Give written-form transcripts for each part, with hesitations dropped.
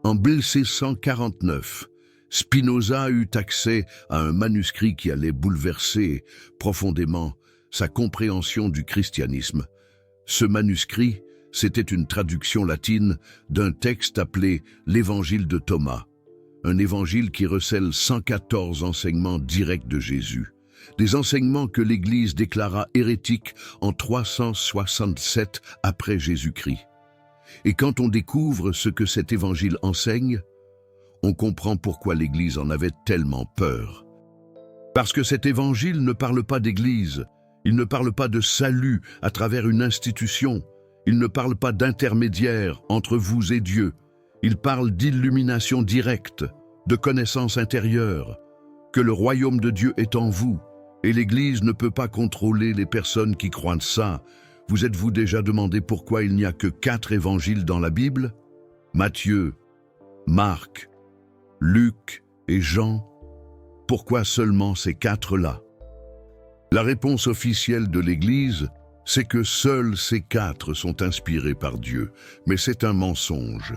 En 1649, Spinoza eut accès à un manuscrit qui allait bouleverser profondément sa compréhension du christianisme. Ce manuscrit, c'était une traduction latine d'un texte appelé l'Évangile de Thomas, un évangile qui recèle 114 enseignements directs de Jésus, des enseignements que l'Église déclara hérétiques en 367 après Jésus-Christ. Et quand on découvre ce que cet évangile enseigne, on comprend pourquoi l'Église en avait tellement peur. Parce que cet évangile ne parle pas d'Église, il ne parle pas de salut à travers une institution, il ne parle pas d'intermédiaire entre vous et Dieu, il parle d'illumination directe, de connaissance intérieure, que le royaume de Dieu est en vous, et l'Église ne peut pas contrôler les personnes qui croient ça. Vous êtes-vous déjà demandé pourquoi il n'y a que 4 évangiles dans la Bible? Matthieu, Marc, Luc et Jean. Pourquoi seulement ces 4-là? La réponse officielle de l'Église, c'est que seuls ces 4 sont inspirés par Dieu, mais c'est un mensonge.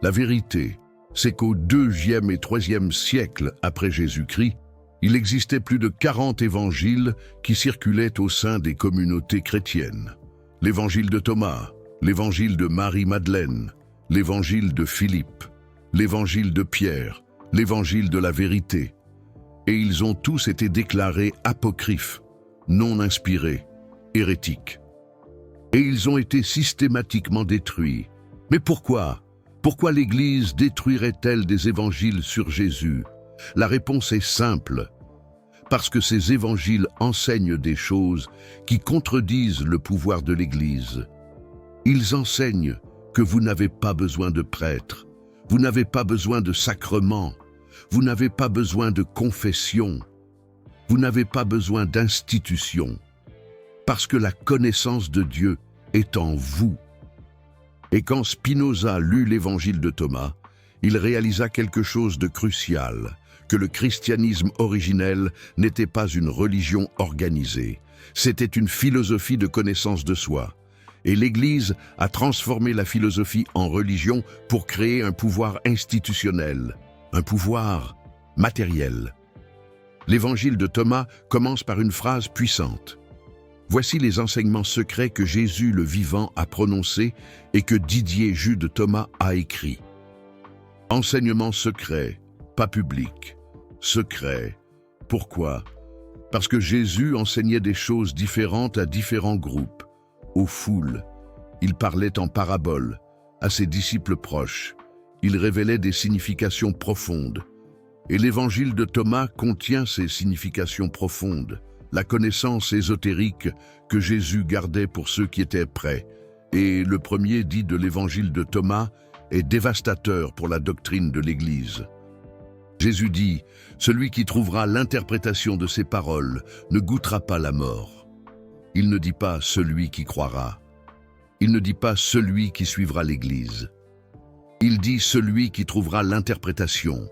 La vérité, c'est qu'au 2e et 3e siècle après Jésus-Christ, il existait plus de 40 évangiles qui circulaient au sein des communautés chrétiennes. L'évangile de Thomas, l'évangile de Marie-Madeleine, l'évangile de Philippe, l'évangile de Pierre, l'évangile de la vérité. Et ils ont tous été déclarés apocryphes, non inspirés, hérétiques. Et ils ont été systématiquement détruits. Mais pourquoi? Pourquoi l'Église détruirait-elle des évangiles sur Jésus? La réponse est simple. Parce que ces évangiles enseignent des choses qui contredisent le pouvoir de l'Église. Ils enseignent que vous n'avez pas besoin de prêtres, vous n'avez pas besoin de sacrements, vous n'avez pas besoin de confession, vous n'avez pas besoin d'institution, parce que la connaissance de Dieu est en vous. Et quand Spinoza lut l'évangile de Thomas, il réalisa quelque chose de crucial, que le christianisme originel n'était pas une religion organisée, c'était une philosophie de connaissance de soi. Et l'Église a transformé la philosophie en religion pour créer un pouvoir institutionnel, un pouvoir matériel. L'évangile de Thomas commence par une phrase puissante. Voici les enseignements secrets que Jésus le vivant a prononcés et que Didier Jude Thomas a écrits. Enseignement secret, pas public. Secret. Pourquoi? Parce que Jésus enseignait des choses différentes à différents groupes, aux foules. Il parlait en paraboles, à ses disciples proches. Il révélait des significations profondes. Et l'évangile de Thomas contient ces significations profondes, la connaissance ésotérique que Jésus gardait pour ceux qui étaient prêts. Et le premier dit de l'évangile de Thomas est dévastateur pour la doctrine de l'Église. Jésus dit, « Celui qui trouvera l'interprétation de ces paroles ne goûtera pas la mort. » Il ne dit pas « celui qui croira ». Il ne dit pas « celui qui suivra l'Église ». Il dit « celui qui trouvera l'interprétation ».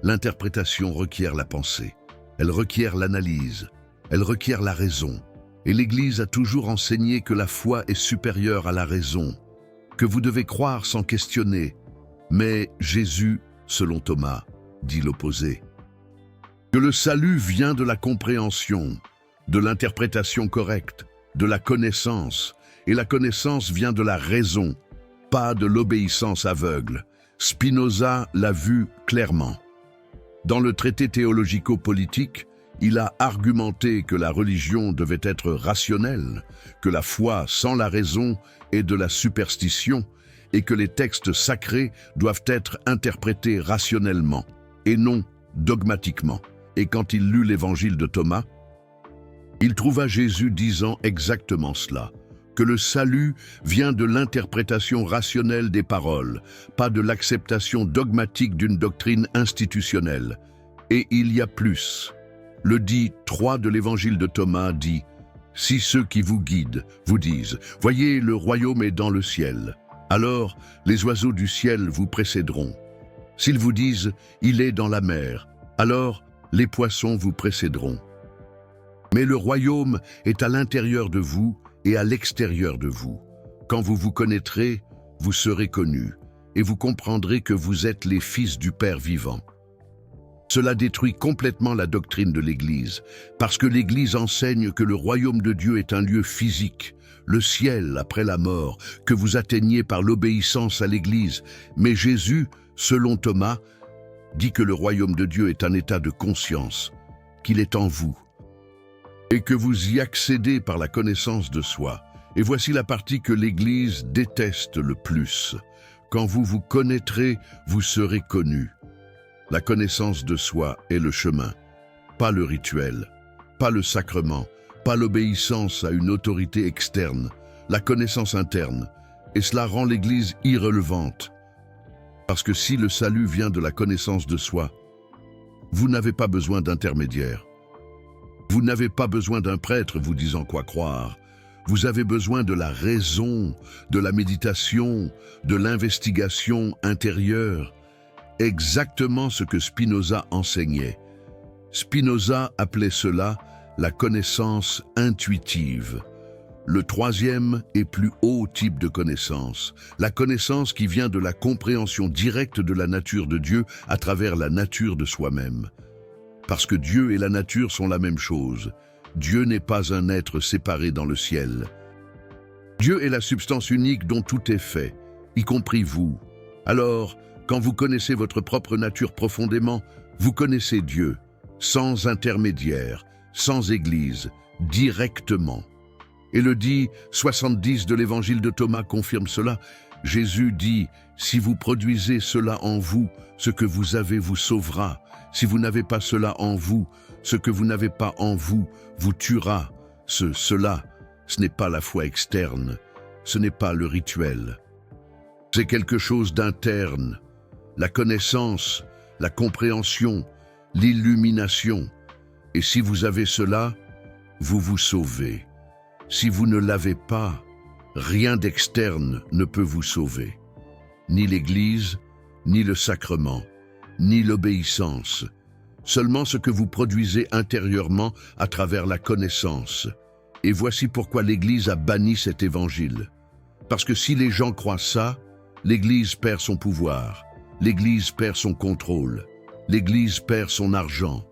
L'interprétation requiert la pensée, elle requiert l'analyse, elle requiert la raison. Et l'Église a toujours enseigné que la foi est supérieure à la raison, que vous devez croire sans questionner. Mais Jésus, selon Thomas, dit l'opposé. Que le salut vient de la compréhension, de l'interprétation correcte, de la connaissance, et la connaissance vient de la raison, pas de l'obéissance aveugle. Spinoza l'a vu clairement. Dans le traité théologico-politique, il a argumenté que la religion devait être rationnelle, que la foi sans la raison est de la superstition et que les textes sacrés doivent être interprétés rationnellement et non dogmatiquement. Et quand il lut l'évangile de Thomas, il trouva Jésus disant exactement cela, que le salut vient de l'interprétation rationnelle des paroles, pas de l'acceptation dogmatique d'une doctrine institutionnelle. Et il y a plus. Le dit 3 de l'évangile de Thomas dit « Si ceux qui vous guident vous disent « Voyez, le royaume est dans le ciel », alors les oiseaux du ciel vous précéderont. S'ils vous disent « Il est dans la mer », alors les poissons vous précéderont. Mais le royaume est à l'intérieur de vous et à l'extérieur de vous. Quand vous vous connaîtrez, vous serez connus. et vous comprendrez que vous êtes les fils du Père vivant. Cela détruit complètement la doctrine de l'Église, parce que l'Église enseigne que le royaume de Dieu est un lieu physique, le ciel après la mort, que vous atteignez par l'obéissance à l'Église. Mais Jésus, selon Thomas, dit que le royaume de Dieu est un état de conscience, qu'il est en vous, et que vous y accédez par la connaissance de soi. Et voici la partie que l'Église déteste le plus. Quand vous vous connaîtrez, vous serez connus. La connaissance de soi est le chemin, pas le rituel, pas le sacrement, pas l'obéissance à une autorité externe, la connaissance interne. Et cela rend l'Église irrelevante. Parce que si le salut vient de la connaissance de soi, vous n'avez pas besoin d'intermédiaire. Vous n'avez pas besoin d'un prêtre vous disant quoi croire. Vous avez besoin de la raison, de la méditation, de l'investigation intérieure. Exactement ce que Spinoza enseignait. Spinoza appelait cela la connaissance intuitive. Le troisième et plus haut type de connaissance, la connaissance qui vient de la compréhension directe de la nature de Dieu à travers la nature de soi-même. Parce que Dieu et la nature sont la même chose. Dieu n'est pas un être séparé dans le ciel. Dieu est la substance unique dont tout est fait, y compris vous. Alors, quand vous connaissez votre propre nature profondément, vous connaissez Dieu, sans intermédiaire, sans Église, directement. Et le dit 70 de l'évangile de Thomas confirme cela. Jésus dit, « Si vous produisez cela en vous, ce que vous avez vous sauvera. Si vous n'avez pas cela en vous, ce que vous n'avez pas en vous vous tuera. » Cela, ce n'est pas la foi externe, ce n'est pas le rituel. C'est quelque chose d'interne. La connaissance, la compréhension, l'illumination. Et si vous avez cela, vous vous sauvez. Si vous ne l'avez pas, rien d'externe ne peut vous sauver. Ni l'Église, ni le sacrement, ni l'obéissance. Seulement ce que vous produisez intérieurement à travers la connaissance. Et voici pourquoi l'Église a banni cet évangile. Parce que si les gens croient ça, l'Église perd son pouvoir. L'Église perd son contrôle. L'Église perd son argent.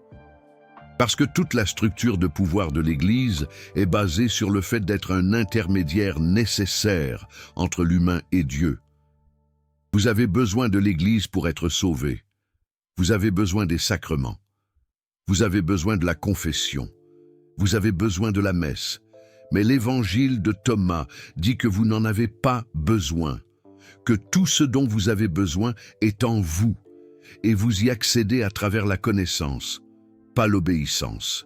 Parce que toute la structure de pouvoir de l'Église est basée sur le fait d'être un intermédiaire nécessaire entre l'humain et Dieu. Vous avez besoin de l'Église pour être sauvé. Vous avez besoin des sacrements. Vous avez besoin de la confession. Vous avez besoin de la messe. Mais l'Évangile de Thomas dit que vous n'en avez pas besoin, que tout ce dont vous avez besoin est en vous, et vous y accédez à travers la connaissance, pas l'obéissance.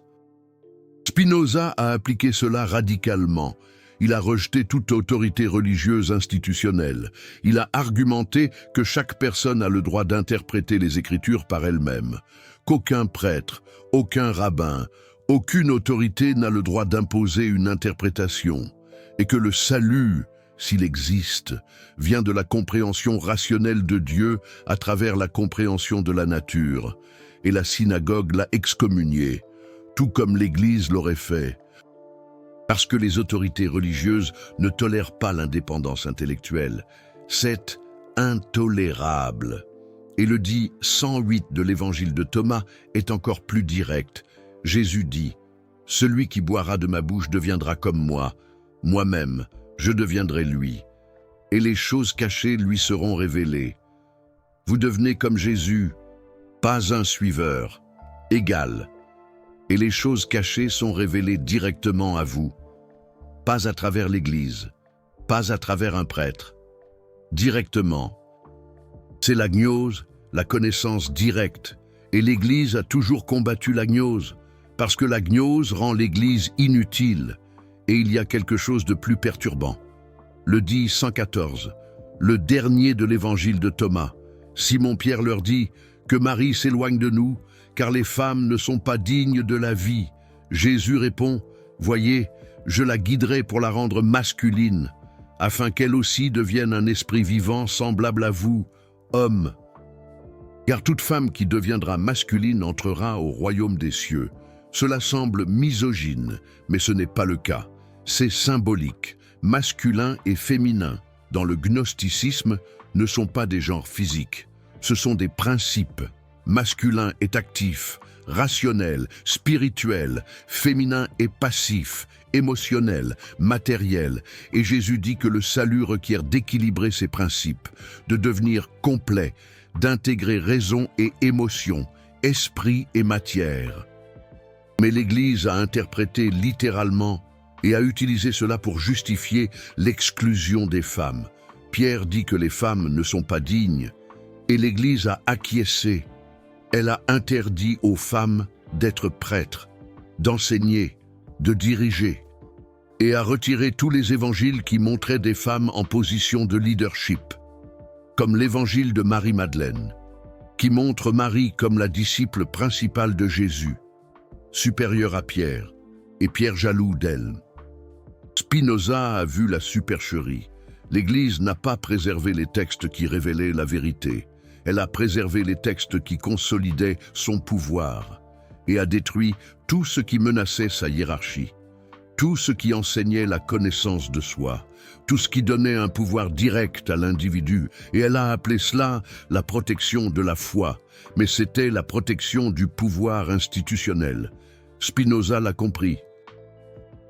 Spinoza a appliqué cela radicalement. Il a rejeté toute autorité religieuse institutionnelle. Il a argumenté que chaque personne a le droit d'interpréter les Écritures par elle-même, qu'aucun prêtre, aucun rabbin, aucune autorité n'a le droit d'imposer une interprétation, et que le salut, s'il existe, vient de la compréhension rationnelle de Dieu à travers la compréhension de la nature, et la synagogue l'a excommunié, tout comme l'Église l'aurait fait. Parce que les autorités religieuses ne tolèrent pas l'indépendance intellectuelle. C'est intolérable. Et le dit 108 de l'évangile de Thomas est encore plus direct. Jésus dit, « Celui qui boira de ma bouche deviendra comme moi. Moi-même, je deviendrai lui. Et les choses cachées lui seront révélées. » Vous devenez comme Jésus, pas un suiveur, égal. Et les choses cachées sont révélées directement à vous, pas à travers l'Église, pas à travers un prêtre, directement. C'est la gnose, la connaissance directe, et l'Église a toujours combattu la gnose, parce que la gnose rend l'Église inutile, et il y a quelque chose de plus perturbant. Le dit 114, le dernier de l'évangile de Thomas. Simon-Pierre leur dit, « Que Marie s'éloigne de nous, car les femmes ne sont pas dignes de la vie. » Jésus répond, « Voyez, je la guiderai pour la rendre masculine, afin qu'elle aussi devienne un esprit vivant semblable à vous, hommes. Car toute femme qui deviendra masculine entrera au royaume des cieux. » Cela semble misogyne, mais ce n'est pas le cas. C'est symbolique, masculin et féminin. Dans le gnosticisme, ne sont pas des genres physiques, ce sont des principes. Masculin est actif, rationnel, spirituel, féminin est passif, émotionnel, matériel. Et Jésus dit que le salut requiert d'équilibrer ces principes, de devenir complet, d'intégrer raison et émotion, esprit et matière. Mais l'Église a interprété littéralement et a utilisé cela pour justifier l'exclusion des femmes. Pierre dit que les femmes ne sont pas dignes, et l'Église a acquiescé. Elle a interdit aux femmes d'être prêtres, d'enseigner, de diriger, et a retiré tous les évangiles qui montraient des femmes en position de leadership, comme l'évangile de Marie-Madeleine, qui montre Marie comme la disciple principale de Jésus, supérieure à Pierre, et Pierre jaloux d'elle. Spinoza a vu la supercherie. L'Église n'a pas préservé les textes qui révélaient la vérité. Elle a préservé les textes qui consolidaient son pouvoir et a détruit tout ce qui menaçait sa hiérarchie, tout ce qui enseignait la connaissance de soi, tout ce qui donnait un pouvoir direct à l'individu, et elle a appelé cela la protection de la foi, mais c'était la protection du pouvoir institutionnel. Spinoza l'a compris.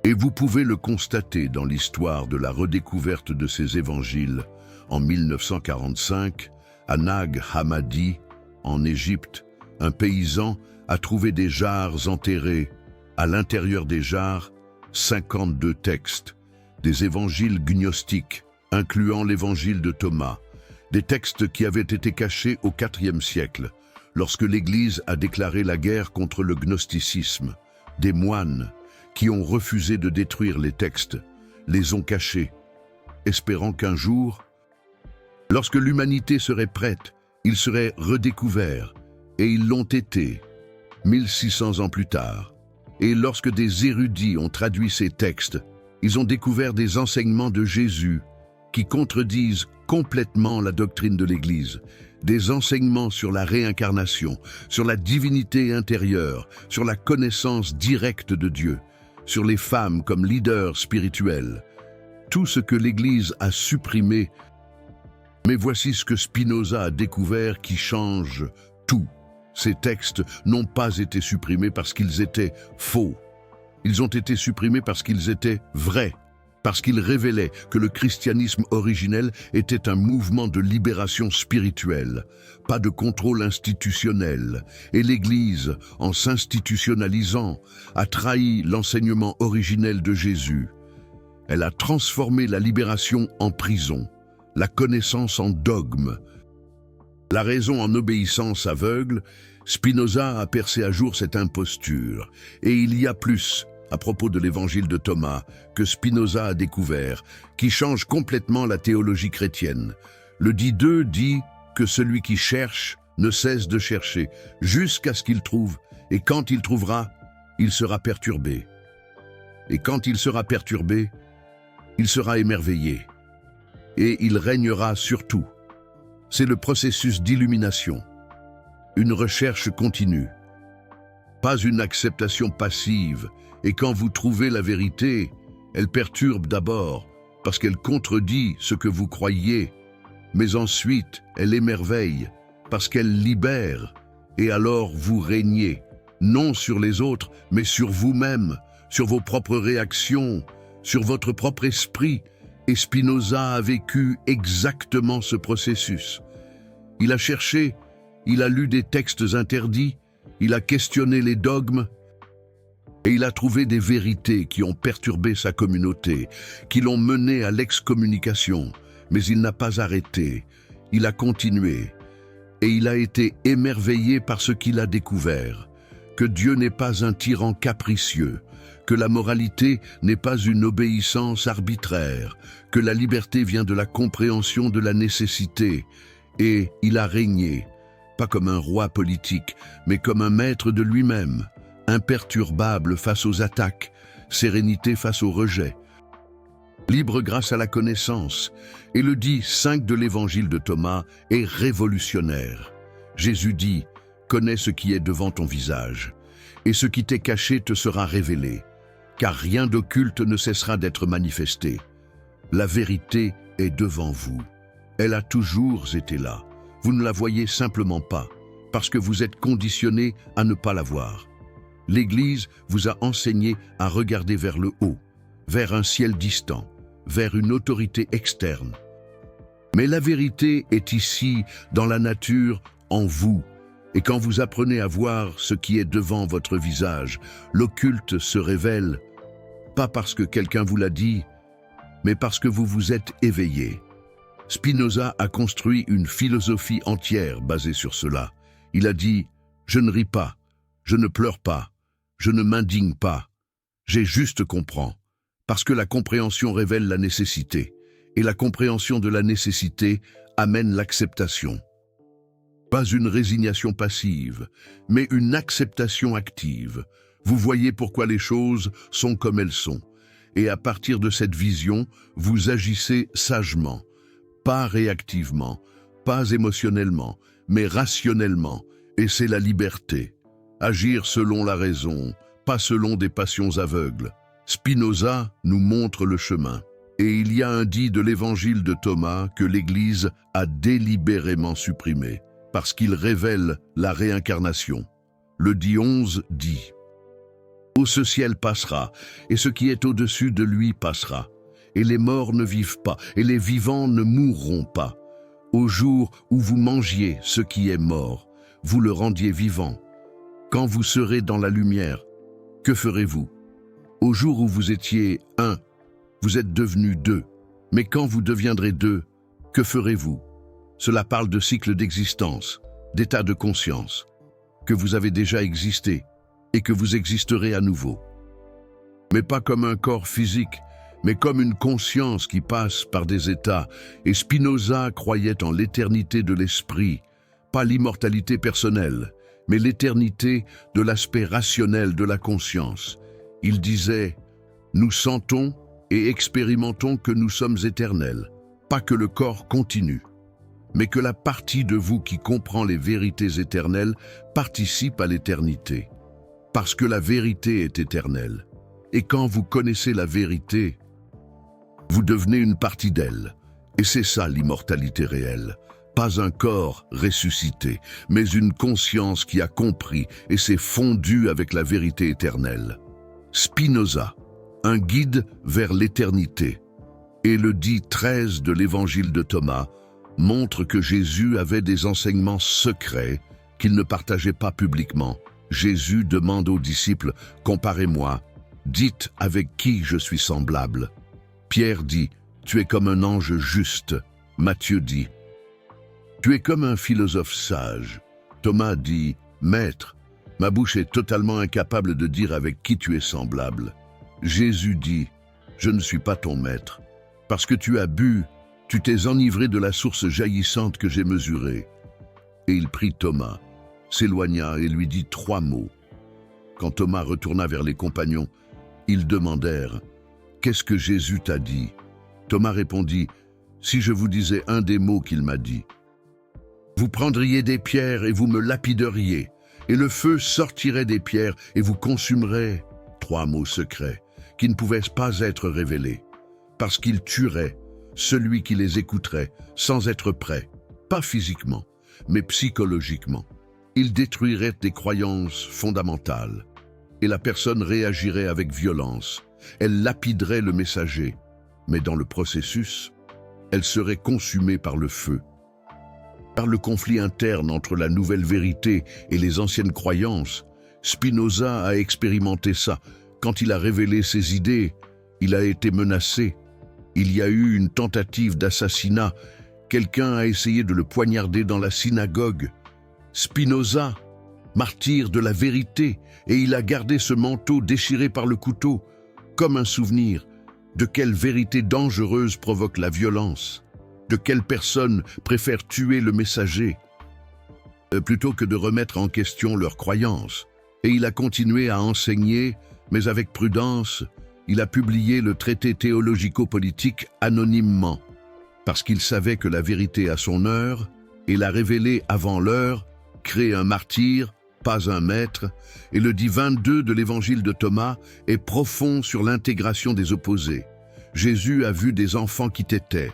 Et vous pouvez le constater dans l'histoire de la redécouverte de ces évangiles. En 1945, à Nag Hammadi, en Égypte, un paysan a trouvé des jarres enterrées. À l'intérieur des jarres, 52 textes, des évangiles gnostiques, incluant l'évangile de Thomas, des textes qui avaient été cachés au IVe siècle, lorsque l'Église a déclaré la guerre contre le gnosticisme. Des moines qui ont refusé de détruire les textes les ont cachés, espérant qu'un jour, lorsque l'humanité serait prête, ils seraient redécouverts, et ils l'ont été, 1600 ans plus tard. Et lorsque des érudits ont traduit ces textes, ils ont découvert des enseignements de Jésus qui contredisent complètement la doctrine de l'Église, des enseignements sur la réincarnation, sur la divinité intérieure, sur la connaissance directe de Dieu, sur les femmes comme leaders spirituels. Tout ce que l'Église a supprimé. Mais voici ce que Spinoza a découvert qui change tout. Ces textes n'ont pas été supprimés parce qu'ils étaient faux. Ils ont été supprimés parce qu'ils étaient vrais, parce qu'ils révélaient que le christianisme originel était un mouvement de libération spirituelle, pas de contrôle institutionnel. Et l'Église, en s'institutionnalisant, a trahi l'enseignement originel de Jésus. Elle a transformé la libération en prison, la connaissance en dogme, la raison en obéissance aveugle. Spinoza a percé à jour cette imposture. Et il y a plus à propos de l'évangile de Thomas que Spinoza a découvert, qui change complètement la théologie chrétienne. Le dit 2 dit que celui qui cherche ne cesse de chercher jusqu'à ce qu'il trouve, et quand il trouvera, il sera perturbé. Et quand il sera perturbé, il sera émerveillé. Et il régnera sur tout. C'est le processus d'illumination. Une recherche continue. Pas une acceptation passive. Et quand vous trouvez la vérité, elle perturbe d'abord, parce qu'elle contredit ce que vous croyiez. Mais ensuite, elle émerveille, parce qu'elle libère. Et alors vous régnez, non sur les autres, mais sur vous-même, sur vos propres réactions, sur votre propre esprit. Et Spinoza a vécu exactement ce processus. Il a cherché, il a lu des textes interdits, il a questionné les dogmes, et il a trouvé des vérités qui ont perturbé sa communauté, qui l'ont mené à l'excommunication. Mais il n'a pas arrêté, il a continué, et il a été émerveillé par ce qu'il a découvert, que Dieu n'est pas un tyran capricieux, que la moralité n'est pas une obéissance arbitraire, que la liberté vient de la compréhension de la nécessité, et il a régné, pas comme un roi politique, mais comme un maître de lui-même, imperturbable face aux attaques, sérénité face au rejet, libre grâce à la connaissance. Et le dit 5 de l'évangile de Thomas est révolutionnaire. Jésus dit « Connais ce qui est devant ton visage, et ce qui t'est caché te sera révélé, car rien d'occulte ne cessera d'être manifesté. La vérité est devant vous. » Elle a toujours été là. Vous ne la voyez simplement pas, parce que vous êtes conditionné à ne pas la voir. L'Église vous a enseigné à regarder vers le haut, vers un ciel distant, vers une autorité externe. Mais la vérité est ici, dans la nature, en vous. Et quand vous apprenez à voir ce qui est devant votre visage, l'occulte se révèle, pas parce que quelqu'un vous l'a dit, mais parce que vous vous êtes éveillé. Spinoza a construit une philosophie entière basée sur cela. Il a dit « Je ne ris pas, je ne pleure pas, je ne m'indigne pas, j'ai juste comprends ». Parce que la compréhension révèle la nécessité, et la compréhension de la nécessité amène l'acceptation. Pas une résignation passive, mais une acceptation active. Vous voyez pourquoi les choses sont comme elles sont, et à partir de cette vision, vous agissez sagement, pas réactivement, pas émotionnellement, mais rationnellement, et c'est la liberté. Agir selon la raison, pas selon des passions aveugles. Spinoza nous montre le chemin. Et il y a un dit de l'évangile de Thomas que l'Église a délibérément supprimé, parce qu'il révèle la réincarnation. Le dit 11 dit « Ce ciel passera, et ce qui est au-dessus de lui passera. Et les morts ne vivent pas, et les vivants ne mourront pas. Au jour où vous mangiez ce qui est mort, vous le rendiez vivant. Quand vous serez dans la lumière, que ferez-vous? Au jour où vous étiez un, vous êtes devenu deux. Mais quand vous deviendrez deux, que ferez-vous? Cela parle de cycle d'existence, d'état de conscience, que vous avez déjà existé et que vous existerez à nouveau. Mais pas comme un corps physique, mais comme une conscience qui passe par des états. Et Spinoza croyait en l'éternité de l'esprit, pas l'immortalité personnelle, mais l'éternité de l'aspect rationnel de la conscience. Il disait « Nous sentons et expérimentons que nous sommes éternels, pas que le corps continue, mais que la partie de vous qui comprend les vérités éternelles participe à l'éternité, parce que la vérité est éternelle. Et quand vous connaissez la vérité, vous devenez une partie d'elle. Et c'est ça l'immortalité réelle. Pas un corps ressuscité, mais une conscience qui a compris et s'est fondue avec la vérité éternelle. » Spinoza, un guide vers l'éternité, et le dit 13 de l'évangile de Thomas, montre que Jésus avait des enseignements secrets qu'il ne partageait pas publiquement. Jésus demande aux disciples « Comparez-moi, dites avec qui je suis semblable ?» Pierre dit « Tu es comme un ange juste ». Matthieu dit « Tu es comme un philosophe sage ». Thomas dit « Maître, ma bouche est totalement incapable de dire avec qui tu es semblable. » Jésus dit « Je ne suis pas ton maître. Parce que tu as bu, tu t'es enivré de la source jaillissante que j'ai mesurée. » Et il prit Thomas, s'éloigna et lui dit 3 mots. Quand Thomas retourna vers les compagnons, ils demandèrent « Qu'est-ce que Jésus t'a dit ?» Thomas répondit « Si je vous disais un des mots qu'il m'a dit. Vous prendriez des pierres et vous me lapideriez, et le feu sortirait des pierres et vous consumerait. » 3 mots secrets qui ne pouvaient pas être révélés, parce qu'ils tueraient celui qui les écouterait sans être prêt, pas physiquement, mais psychologiquement. Ils détruiraient des croyances fondamentales, et la personne réagirait avec violence. Elle lapiderait le messager, mais dans le processus, elle serait consumée par le feu. Par le conflit interne entre la nouvelle vérité et les anciennes croyances, Spinoza a expérimenté ça. Quand il a révélé ses idées, il a été menacé. Il y a eu une tentative d'assassinat. Quelqu'un a essayé de le poignarder dans la synagogue. Spinoza, martyr de la vérité, et il a gardé ce manteau déchiré par le couteau, comme un souvenir. De quelle vérité dangereuse provoque la violence? De quelle personne préfère tuer le messager plutôt que de remettre en question leurs croyances? Et il a continué à enseigner, mais avec prudence. Il a publié le traité théologico-politique anonymement, parce qu'il savait que la vérité a son heure, et la révéler avant l'heure crée un martyr, pas un maître, et le dit 22 de l'évangile de Thomas est profond sur l'intégration des opposés. Jésus a vu des enfants qui t'étaient.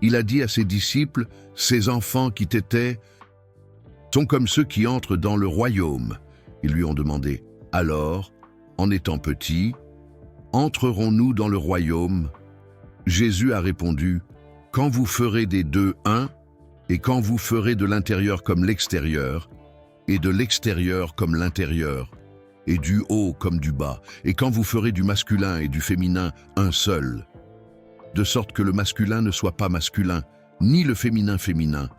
Il a dit à ses disciples, « Ces enfants qui t'étaient sont comme ceux qui entrent dans le royaume. » Ils lui ont demandé, « Alors, en étant petits, entrerons-nous dans le royaume ?» Jésus a répondu, « Quand vous ferez des deux un, et quand vous ferez de l'intérieur comme l'extérieur, et de l'extérieur comme l'intérieur, et du haut comme du bas, et quand vous ferez du masculin et du féminin un seul, de sorte que le masculin ne soit pas masculin, ni le féminin féminin,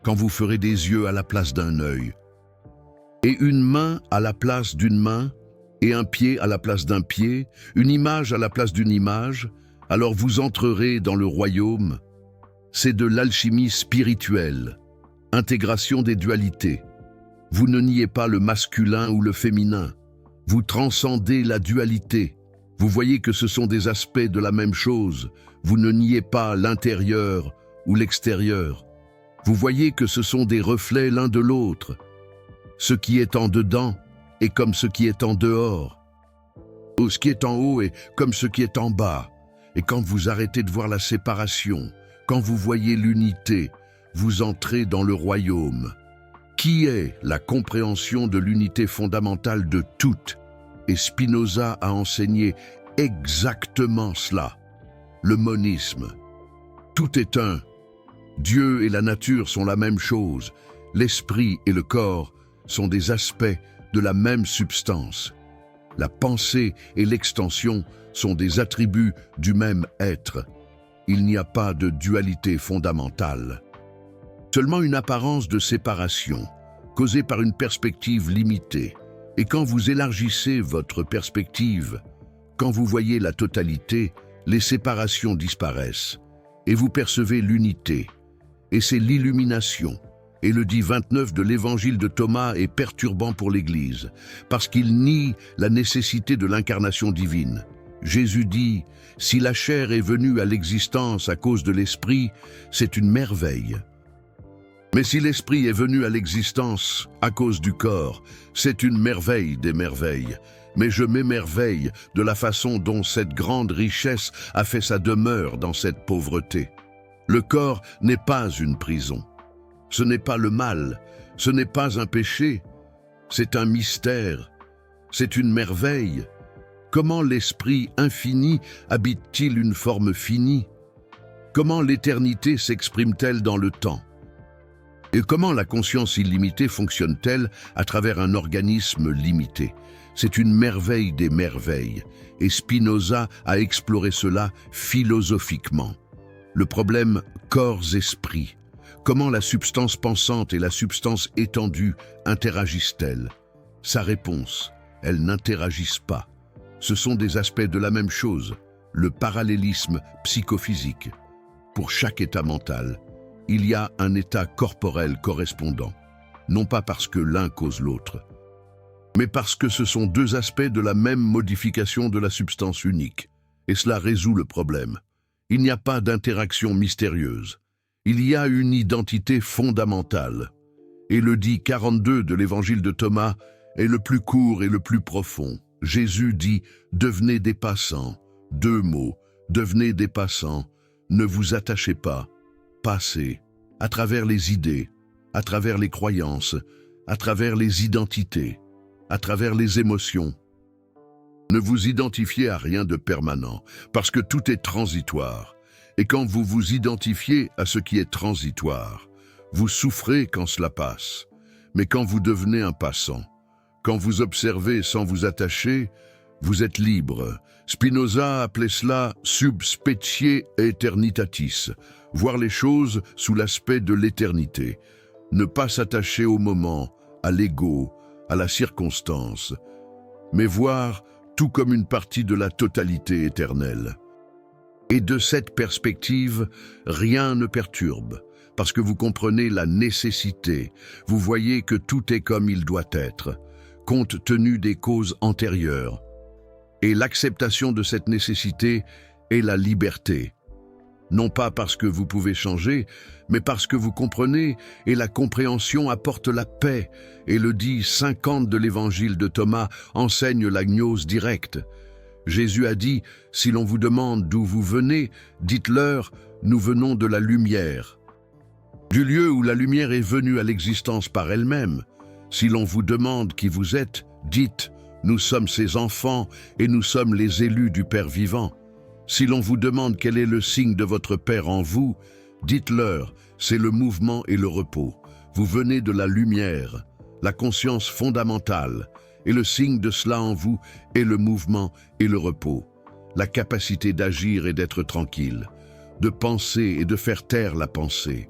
quand vous ferez des yeux à la place d'un œil, et une main à la place d'une main, et un pied à la place d'un pied, une image à la place d'une image, alors vous entrerez dans le royaume. C'est de l'alchimie spirituelle, intégration des dualités. Vous ne niez pas le masculin ou le féminin. Vous transcendez la dualité. Vous voyez que ce sont des aspects de la même chose. Vous ne niez pas l'intérieur ou l'extérieur. Vous voyez que ce sont des reflets l'un de l'autre. Ce qui est en dedans est comme ce qui est en dehors. Ce qui est en haut est comme ce qui est en bas. Et quand vous arrêtez de voir la séparation, quand vous voyez l'unité, vous entrez dans le royaume, qui est la compréhension de l'unité fondamentale de toutes. Et Spinoza a enseigné exactement cela, le monisme. Tout est un. Dieu et la nature sont la même chose. L'esprit et le corps sont des aspects de la même substance. La pensée et l'extension sont des attributs du même être. Il n'y a pas de dualité fondamentale. Seulement une apparence de séparation, causée par une perspective limitée. Et quand vous élargissez votre perspective, quand vous voyez la totalité, les séparations disparaissent, et vous percevez l'unité. Et c'est l'illumination. Et le dit 29 de l'évangile de Thomas est perturbant pour l'Église, parce qu'il nie la nécessité de l'incarnation divine. Jésus dit, « Si la chair est venue à l'existence à cause de l'esprit, c'est une merveille. Mais si l'esprit est venu à l'existence à cause du corps, c'est une merveille des merveilles. Mais je m'émerveille de la façon dont cette grande richesse a fait sa demeure dans cette pauvreté. Le corps n'est pas une prison. Ce n'est pas le mal, ce n'est pas un péché, c'est un mystère, c'est une merveille. Comment l'esprit infini habite-t-il une forme finie? Comment l'éternité s'exprime-t-elle dans le temps? Et comment la conscience illimitée fonctionne-t-elle à travers un organisme limité? C'est une merveille des merveilles, et Spinoza a exploré cela philosophiquement. Le problème corps-esprit. Comment la substance pensante et la substance étendue interagissent-elles? Sa réponse, elles n'interagissent pas. Ce sont des aspects de la même chose, le parallélisme psychophysique. Pour chaque état mental, il y a un état corporel correspondant, non pas parce que l'un cause l'autre, mais parce que ce sont deux aspects de la même modification de la substance unique. Et cela résout le problème. Il n'y a pas d'interaction mystérieuse. Il y a une identité fondamentale. Et le dit 42 de l'évangile de Thomas est le plus court et le plus profond. Jésus dit « Devenez des passants ». 2 mots, « Devenez des passants ». Ne vous attachez pas. Passez, à travers les idées, à travers les croyances, à travers les identités, à travers les émotions. Ne vous identifiez à rien de permanent, parce que tout est transitoire. Et quand vous vous identifiez à ce qui est transitoire, vous souffrez quand cela passe. Mais quand vous devenez un passant, quand vous observez sans vous attacher, vous êtes libre. Spinoza appelait cela sub specie aeternitatis, voir les choses sous l'aspect de l'éternité, ne pas s'attacher au moment, à l'ego, à la circonstance, mais voir tout comme une partie de la totalité éternelle. Et de cette perspective, rien ne perturbe, parce que vous comprenez la nécessité, vous voyez que tout est comme il doit être, compte tenu des causes antérieures. Et l'acceptation de cette nécessité est la liberté. Non pas parce que vous pouvez changer, mais parce que vous comprenez, et la compréhension apporte la paix. Et le dit 50 de l'évangile de Thomas enseigne la gnose directe. Jésus a dit, si l'on vous demande d'où vous venez, dites-leur, nous venons de la lumière, du lieu où la lumière est venue à l'existence par elle-même. Si l'on vous demande qui vous êtes, dites « Nous sommes ses enfants et nous sommes les élus du Père vivant ». Si l'on vous demande quel est le signe de votre Père en vous, dites-leur « C'est le mouvement et le repos ». Vous venez de la lumière, la conscience fondamentale, et le signe de cela en vous est le mouvement et le repos, la capacité d'agir et d'être tranquille, de penser et de faire taire la pensée.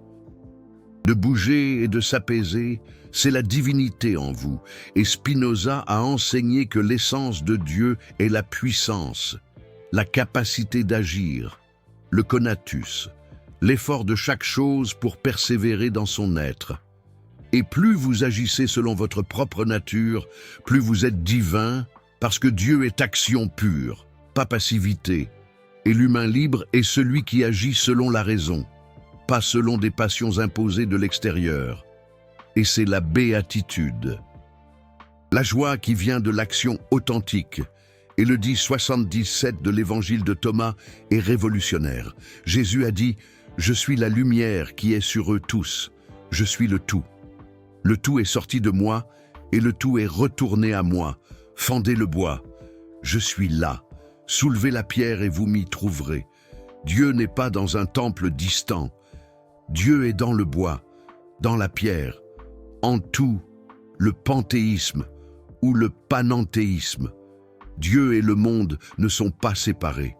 De bouger et de s'apaiser, c'est la divinité en vous, et Spinoza a enseigné que l'essence de Dieu est la puissance, la capacité d'agir, le conatus, l'effort de chaque chose pour persévérer dans son être. Et plus vous agissez selon votre propre nature, plus vous êtes divin, parce que Dieu est action pure, pas passivité, et l'humain libre est celui qui agit selon la raison, pas selon des passions imposées de l'extérieur. Et c'est la béatitude. La joie qui vient de l'action authentique. Et le 10,77 de l'évangile de Thomas est révolutionnaire. Jésus a dit « Je suis la lumière qui est sur eux tous. Je suis le tout. Le tout est sorti de moi et le tout est retourné à moi. Fendez le bois. Je suis là. Soulevez la pierre et vous m'y trouverez. Dieu n'est pas dans un temple distant. Dieu est dans le bois, dans la pierre, en tout, le panthéisme ou le panenthéisme. Dieu et le monde ne sont pas séparés.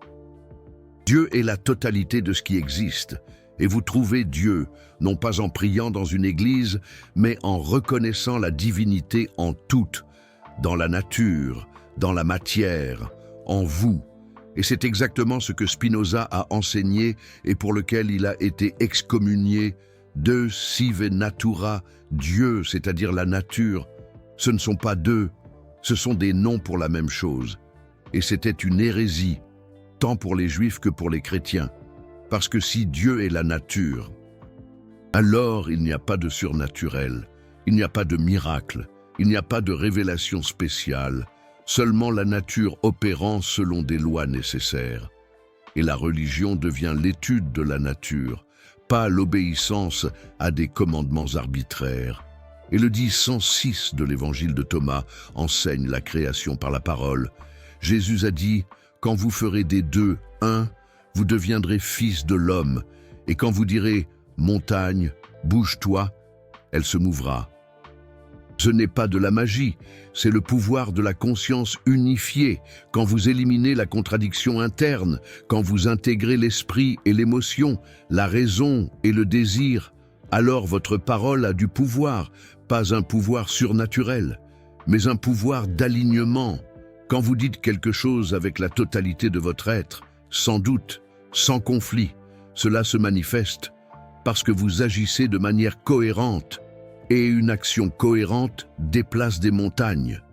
Dieu est la totalité de ce qui existe, et vous trouvez Dieu, non pas en priant dans une église, mais en reconnaissant la divinité en tout, dans la nature, dans la matière, en vous. Et c'est exactement ce que Spinoza a enseigné et pour lequel il a été excommunié. De sive natura, Dieu, c'est-à-dire la nature. Ce ne sont pas deux, ce sont des noms pour la même chose. Et c'était une hérésie, tant pour les Juifs que pour les chrétiens. Parce que si Dieu est la nature, alors il n'y a pas de surnaturel, il n'y a pas de miracle, il n'y a pas de révélation spéciale, seulement la nature opérant selon des lois nécessaires. Et la religion devient l'étude de la nature, pas l'obéissance à des commandements arbitraires. Et le 10,106 de l'évangile de Thomas enseigne la création par la parole. Jésus a dit « Quand vous ferez des deux un, vous deviendrez fils de l'homme, et quand vous direz « Montagne, bouge-toi », elle se mouvra. » Ce n'est pas de la magie, c'est le pouvoir de la conscience unifiée, quand vous éliminez la contradiction interne, quand vous intégrez l'esprit et l'émotion, la raison et le désir, alors votre parole a du pouvoir, pas un pouvoir surnaturel, mais un pouvoir d'alignement. Quand vous dites quelque chose avec la totalité de votre être, sans doute, sans conflit, cela se manifeste parce que vous agissez de manière cohérente et une action cohérente déplace des montagnes.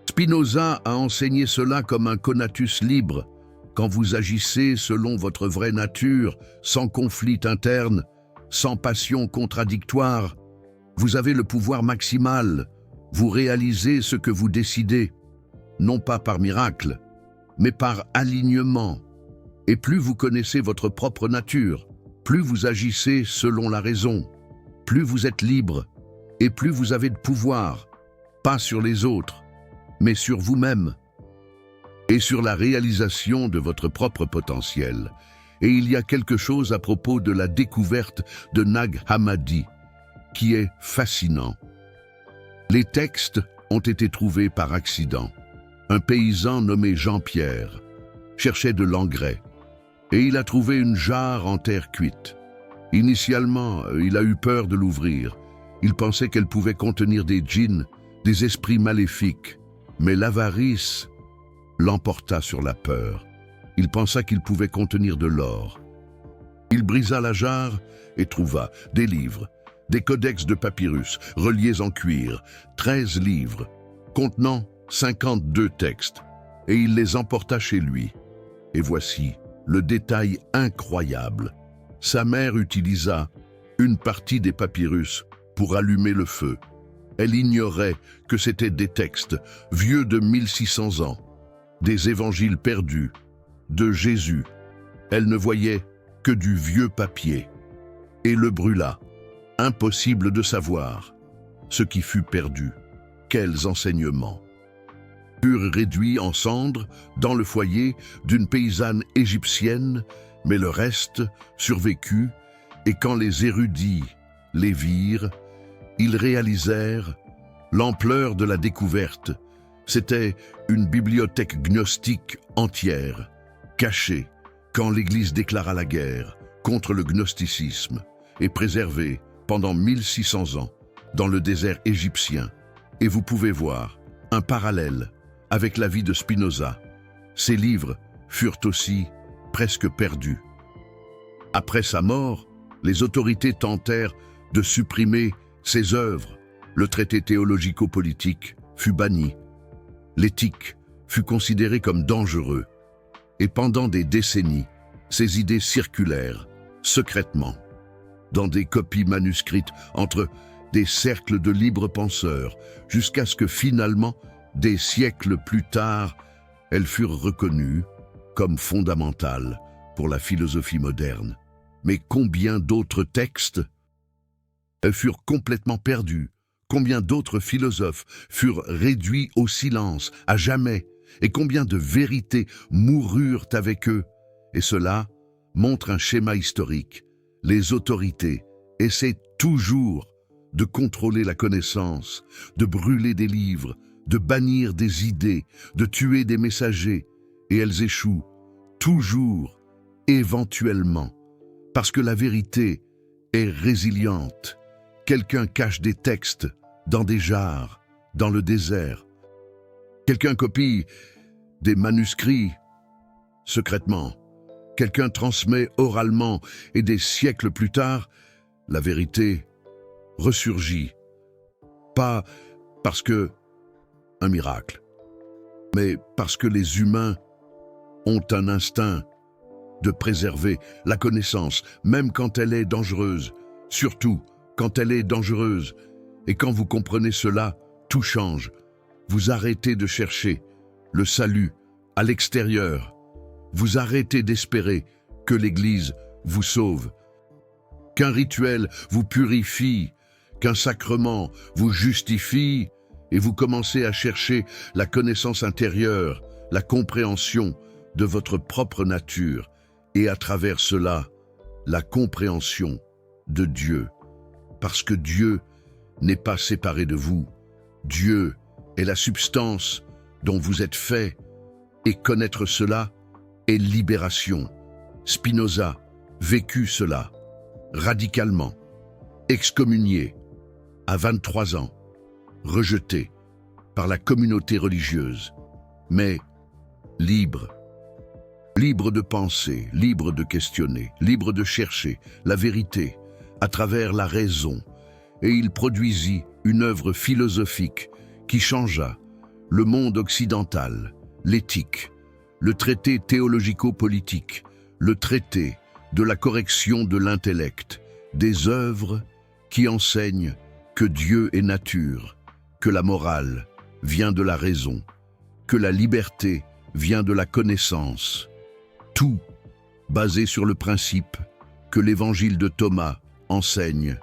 Spinoza a enseigné cela comme un conatus libre. Quand vous agissez selon votre vraie nature, sans conflit interne, sans passion contradictoire, vous avez le pouvoir maximal. Vous réalisez ce que vous décidez, non pas par miracle, mais par alignement. Et plus vous connaissez votre propre nature, plus vous agissez selon la raison, plus vous êtes libre, et plus vous avez de pouvoir, pas sur les autres, mais sur vous-même, et sur la réalisation de votre propre potentiel. Et il y a quelque chose à propos de la découverte de Nag Hammadi, qui est fascinant. Les textes ont été trouvés par accident. Un paysan nommé Jean-Pierre cherchait de l'engrais, et il a trouvé une jarre en terre cuite. Initialement, il a eu peur de l'ouvrir. Il pensait qu'elle pouvait contenir des djinns, des esprits maléfiques. Mais l'avarice l'emporta sur la peur. Il pensa qu'il pouvait contenir de l'or. Il brisa la jarre et trouva des livres, des codex de papyrus reliés en cuir, 13 livres, contenant 52 textes, et il les emporta chez lui. Et voici le détail incroyable. Sa mère utilisa une partie des papyrus pour allumer le feu. Elle ignorait que c'étaient des textes vieux de 1600 ans, des évangiles perdus, de Jésus. Elle ne voyait que du vieux papier, et le brûla. Impossible de savoir ce qui fut perdu. Quels enseignements furent réduits en cendres dans le foyer d'une paysanne égyptienne, mais le reste survécut, et quand les érudits les virent, ils réalisèrent l'ampleur de la découverte. C'était une bibliothèque gnostique entière, cachée quand l'Église déclara la guerre contre le gnosticisme et préservée pendant 1600 ans dans le désert égyptien. Et vous pouvez voir un parallèle avec la vie de Spinoza. Ses livres furent aussi presque perdus. Après sa mort, les autorités tentèrent de supprimer ses œuvres. Le traité théologico-politique fut banni. L'éthique fut considérée comme dangereux. Et pendant des décennies, ses idées circulèrent secrètement dans des copies manuscrites entre des cercles de libres penseurs, jusqu'à ce que finalement, des siècles plus tard, elles furent reconnues comme fondamentales pour la philosophie moderne. Mais combien d'autres textes furent complètement perdus? Combien d'autres philosophes furent réduits au silence à jamais? Et combien de vérités moururent avec eux? Et cela montre un schéma historique. Les autorités essaient toujours de contrôler la connaissance, de brûler des livres, de bannir des idées, de tuer des messagers, et elles échouent, toujours, éventuellement, parce que la vérité est résiliente. Quelqu'un cache des textes dans des jarres, dans le désert. Quelqu'un copie des manuscrits secrètement. Quelqu'un transmet oralement, et des siècles plus tard, la vérité ressurgit. Pas parce que un miracle, mais parce que les humains ont un instinct de préserver la connaissance, même quand elle est dangereuse, surtout quand elle est dangereuse. Et quand vous comprenez cela, tout change. Vous arrêtez de chercher le salut à l'extérieur. Vous arrêtez d'espérer que l'Église vous sauve, qu'un rituel vous purifie, qu'un sacrement vous justifie, et vous commencez à chercher la connaissance intérieure, la compréhension de votre propre nature, et à travers cela, la compréhension de Dieu. Parce que Dieu n'est pas séparé de vous. Dieu est la substance dont vous êtes fait, et connaître cela est libération. Spinoza vécut cela radicalement, excommunié à 23 ans, rejeté par la communauté religieuse, mais libre. Libre de penser, libre de questionner, libre de chercher la vérité à travers la raison. Et il produisit une œuvre philosophique qui changea le monde occidental, l'éthique, le traité théologico-politique, le traité de la correction de l'intellect, des œuvres qui enseignent que Dieu est nature, que la morale vient de la raison, que la liberté vient de la connaissance. Tout basé sur le principe que l'évangile de Thomas enseigne.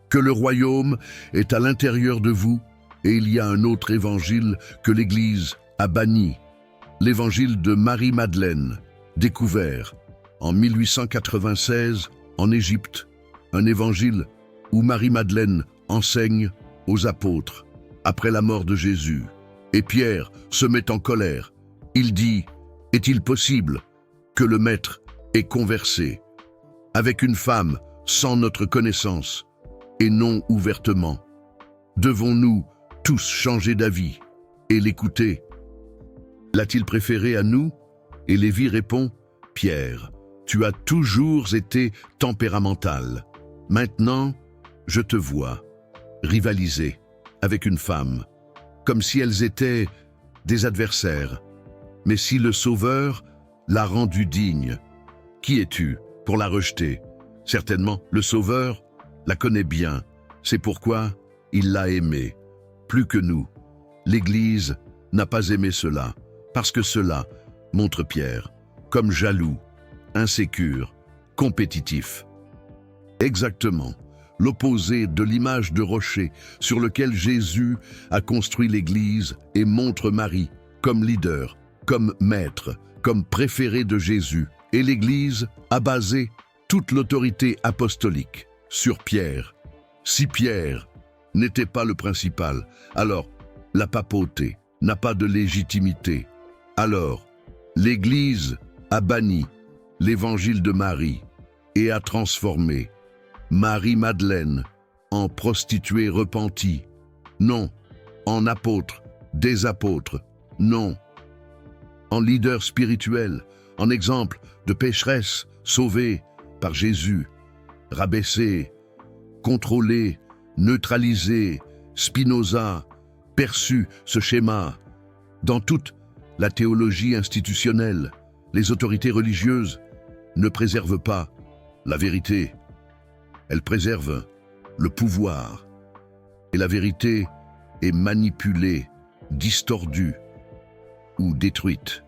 Que le royaume est à l'intérieur de vous, et il y a un autre évangile que l'Église a banni, l'évangile de Marie-Madeleine, découvert en 1896 en Égypte, un évangile où Marie-Madeleine enseigne aux apôtres après la mort de Jésus. Et Pierre se met en colère. Il dit: « Est-il possible que le Maître ait conversé avec une femme sans notre connaissance et non ouvertement? Devons-nous tous changer d'avis et l'écouter? L'a-t-il préféré à nous ?» Et Lévi répond: « Pierre, tu as toujours été tempéramental. Maintenant, je te vois rivaliser avec une femme, comme si elles étaient des adversaires. Mais si le Sauveur l'a rendue digne, qui es-tu pour la rejeter? Certainement, le Sauveur la connaît bien. C'est pourquoi il l'a aimée, plus que nous. L'Église n'a pas aimé cela, parce que cela montre Pierre comme jaloux, insécure compétitif. Exactement, l'opposé de l'image de rocher sur lequel Jésus a construit l'Église et montre Marie comme leader, comme maître, comme préféré de Jésus. Et l'Église a basé toute l'autorité apostolique sur Pierre. Si Pierre n'était pas le principal, alors la papauté n'a pas de légitimité. Alors, l'Église a banni l'évangile de Marie et a transformé Marie-Madeleine en prostituée repentie. Non, en apôtre des apôtres. Non, en leader spirituel, en exemple de pécheresse sauvée par Jésus, rabaissée, contrôlée, neutralisée. Spinoza perçut ce schéma. Dans toute la théologie institutionnelle, les autorités religieuses ne préservent pas la vérité. Elles préservent le pouvoir. Et la vérité est manipulée, distordue ou détruite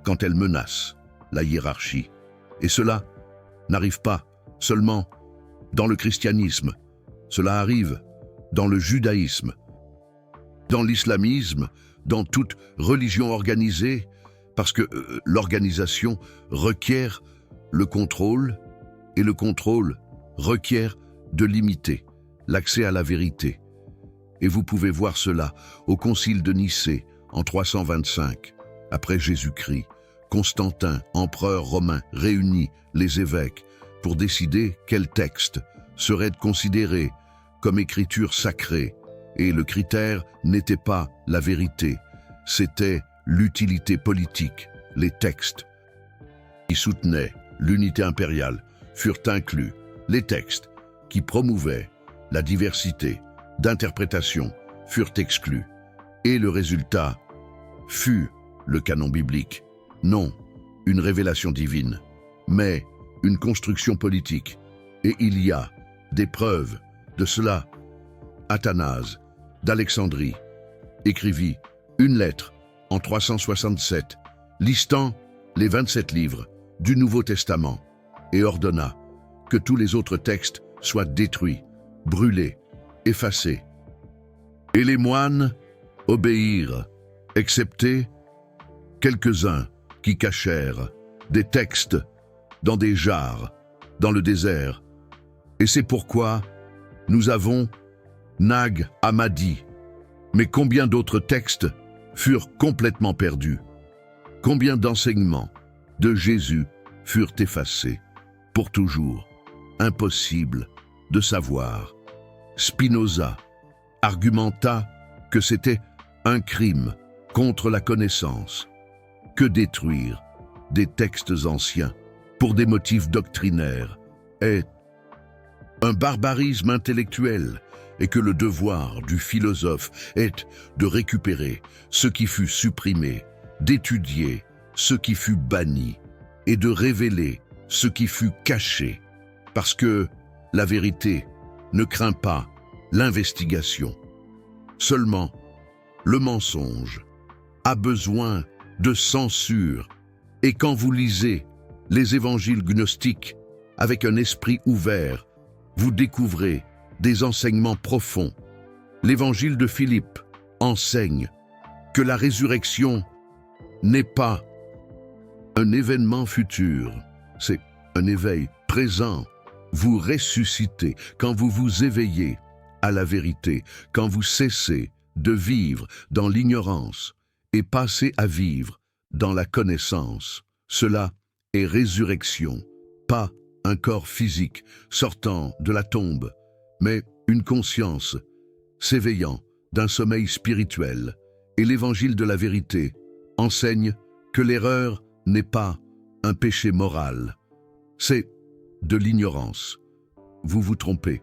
quand elle menace la hiérarchie. Et cela n'arrive pas seulement dans le christianisme, cela arrive dans le judaïsme, dans l'islamisme, dans toute religion organisée, parce que l'organisation requiert le contrôle, et le contrôle requiert de limiter l'accès à la vérité. Et vous pouvez voir cela au Concile de Nicée en 325, après Jésus-Christ. Constantin, empereur romain, réunit les évêques pour décider quel texte serait considéré comme écriture sacrée. Et le critère n'était pas la vérité, c'était l'utilité politique. Les textes qui soutenaient l'unité impériale furent inclus. Les textes qui promouvaient la diversité d'interprétation furent exclus. Et le résultat fut le canon biblique. Non une révélation divine, mais une construction politique. Et il y a des preuves de cela. Athanase d'Alexandrie écrivit une lettre en 367, listant les 27 livres du Nouveau Testament, et ordonna que tous les autres textes soient détruits, brûlés, effacés. Et les moines obéirent, excepté quelques-uns qui cachèrent des textes dans des jarres, dans le désert. Et c'est pourquoi nous avons Nag Hammadi. Mais combien d'autres textes furent complètement perdus? Combien d'enseignements de Jésus furent effacés pour toujours? Impossible de savoir. Spinoza argumenta que c'était un crime contre la connaissance que détruire des textes anciens pour des motifs doctrinaires est un barbarisme intellectuel, et que le devoir du philosophe est de récupérer ce qui fut supprimé, d'étudier ce qui fut banni et de révéler ce qui fut caché, parce que la vérité ne craint pas l'investigation. Seulement, le mensonge a besoin de censure, et quand vous lisez les évangiles gnostiques avec un esprit ouvert, vous découvrez des enseignements profonds. L'évangile de Philippe enseigne que la résurrection n'est pas un événement futur, c'est un éveil présent. Vous ressuscitez quand vous vous éveillez à la vérité, quand vous cessez de vivre dans l'ignorance et passez à vivre dans la connaissance. Cela est résurrection, pas un corps physique sortant de la tombe, mais une conscience s'éveillant d'un sommeil spirituel. Et l'évangile de la vérité enseigne que l'erreur n'est pas un péché moral, c'est de l'ignorance. Vous vous trompez,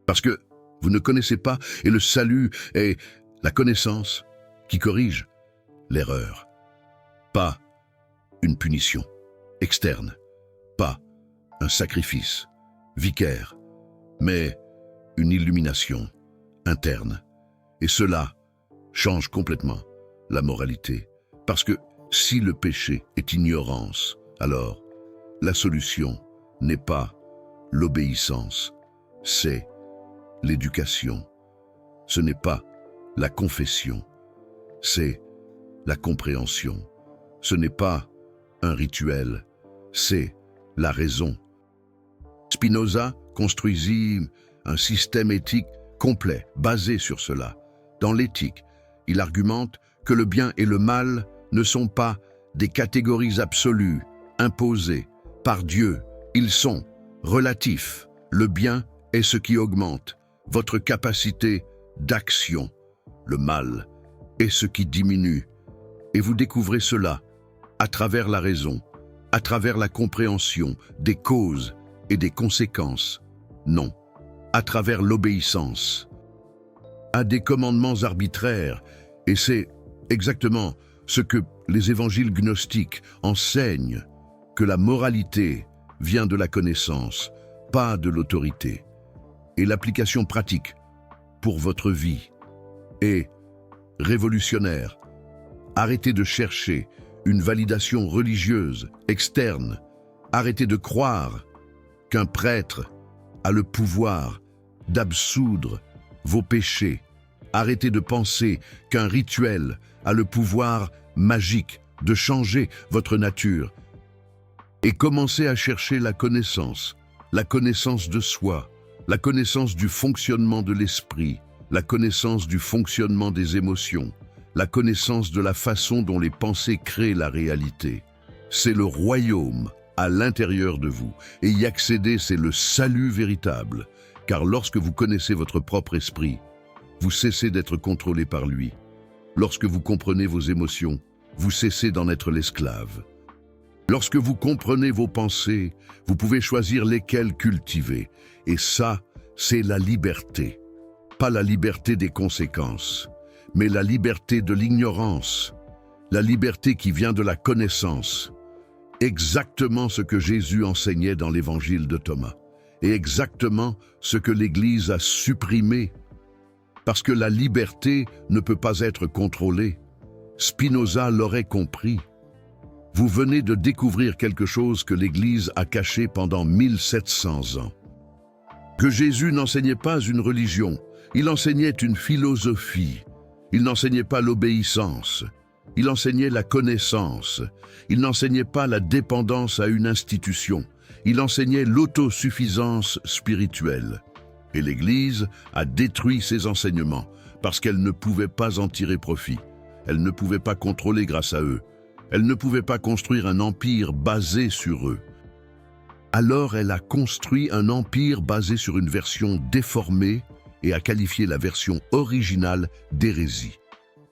parce que vous ne connaissez pas, et le salut est la connaissance qui corrige l'erreur. Pas une punition externe, pas un sacrifice vicaire, mais une illumination interne. Et cela change complètement la moralité. Parce que si le péché est ignorance, alors la solution n'est pas l'obéissance, c'est l'éducation. Ce n'est pas la confession, c'est la compréhension. Ce n'est pas un rituel, c'est la raison. Spinoza construisit un système éthique complet, basé sur cela. Dans l'éthique, il argumente que le bien et le mal ne sont pas des catégories absolues, imposées par Dieu. Ils sont relatifs. Le bien est ce qui augmente votre capacité d'action. Le mal est ce qui diminue. Et vous découvrez cela à travers la raison, à travers la compréhension des causes et des conséquences. Non, à travers l'obéissance à des commandements arbitraires. Et c'est exactement ce que les évangiles gnostiques enseignent, que la moralité vient de la connaissance, pas de l'autorité. Et l'application pratique pour votre vie est révolutionnaire. Arrêtez de chercher une validation religieuse externe. Arrêtez de croire qu'un prêtre a le pouvoir d'absoudre vos péchés. Arrêtez de penser qu'un rituel a le pouvoir magique de changer votre nature. Et commencez à chercher la connaissance de soi, la connaissance du fonctionnement de l'esprit, la connaissance du fonctionnement des émotions, la connaissance de la façon dont les pensées créent la réalité. C'est le royaume à l'intérieur de vous, et y accéder, c'est le salut véritable, car lorsque vous connaissez votre propre esprit, vous cessez d'être contrôlé par lui. Lorsque vous comprenez vos émotions, vous cessez d'en être l'esclave. Lorsque vous comprenez vos pensées, vous pouvez choisir lesquelles cultiver. Et ça, c'est la liberté. Pas la liberté des conséquences, mais la liberté de l'ignorance. La liberté qui vient de la connaissance. Exactement ce que Jésus enseignait dans l'évangile de Thomas. Et exactement ce que l'Église a supprimé. Parce que la liberté ne peut pas être contrôlée. Spinoza l'aurait compris. Vous venez de découvrir quelque chose que l'Église a caché pendant 1700 ans. Que Jésus n'enseignait pas une religion, il enseignait une philosophie. Il n'enseignait pas l'obéissance, il enseignait la connaissance. Il n'enseignait pas la dépendance à une institution, il enseignait l'autosuffisance spirituelle. Et l'Église a détruit ces enseignements parce qu'elle ne pouvait pas en tirer profit. Elle ne pouvait pas contrôler grâce à eux. Elle ne pouvait pas construire un empire basé sur eux. Alors elle a construit un empire basé sur une version déformée et a qualifié la version originale d'hérésie.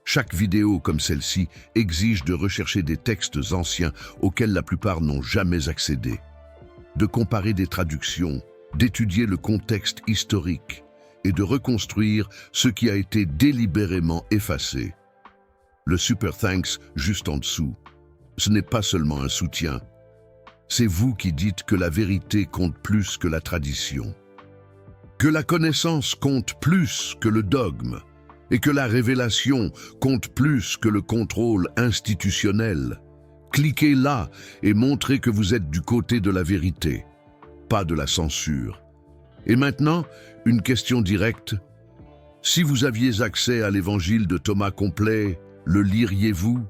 Chaque vidéo comme celle-ci exige de rechercher des textes anciens auxquels la plupart n'ont jamais accédé, de comparer des traductions, d'étudier le contexte historique et de reconstruire ce qui a été délibérément effacé. Le Super Thanks juste en dessous, ce n'est pas seulement un soutien. C'est vous qui dites que la vérité compte plus que la tradition, que la connaissance compte plus que le dogme et que la révélation compte plus que le contrôle institutionnel. Cliquez là et montrez que vous êtes du côté de la vérité, pas de la censure. Et maintenant, une question directe. Si vous aviez accès à l'évangile de Thomas complet, le liriez-vous,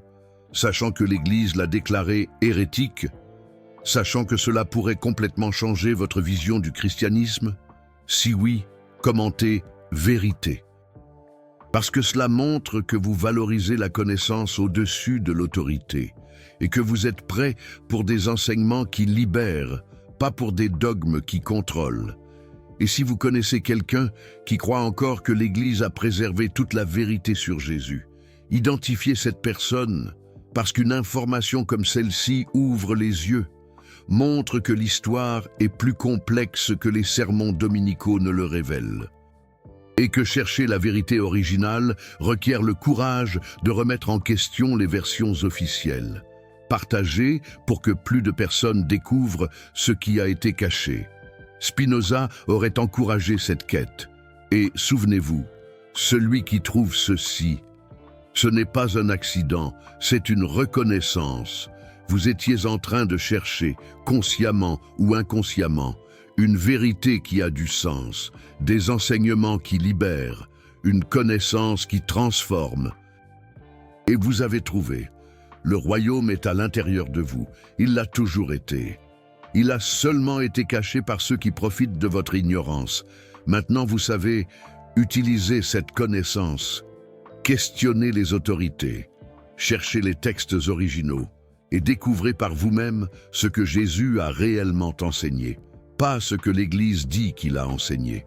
sachant que l'Église l'a déclaré hérétique, sachant que cela pourrait complètement changer votre vision du christianisme? Si oui, commentez « vérité ». Parce que cela montre que vous valorisez la connaissance au-dessus de l'autorité et que vous êtes prêt pour des enseignements qui libèrent, pas pour des dogmes qui contrôlent. Et si vous connaissez quelqu'un qui croit encore que l'Église a préservé toute la vérité sur Jésus, identifiez cette personne parce qu'une information comme celle-ci ouvre les yeux, montre que l'histoire est plus complexe que les sermons dominicaux ne le révèlent. Et que chercher la vérité originale requiert le courage de remettre en question les versions officielles. Partagez pour que plus de personnes découvrent ce qui a été caché. Spinoza aurait encouragé cette quête. Et souvenez-vous, celui qui trouve ceci, ce n'est pas un accident, c'est une reconnaissance. Vous étiez en train de chercher, consciemment ou inconsciemment, une vérité qui a du sens, des enseignements qui libèrent, une connaissance qui transforme. Et vous avez trouvé. Le royaume est à l'intérieur de vous. Il l'a toujours été. Il a seulement été caché par ceux qui profitent de votre ignorance. Maintenant, vous savez, utilisez cette connaissance. Questionnez les autorités. Cherchez les textes originaux. Et découvrez par vous-même ce que Jésus a réellement enseigné, pas ce que l'Église dit qu'il a enseigné.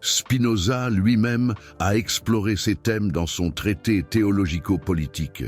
Spinoza lui-même a exploré ces thèmes dans son traité théologico-politique.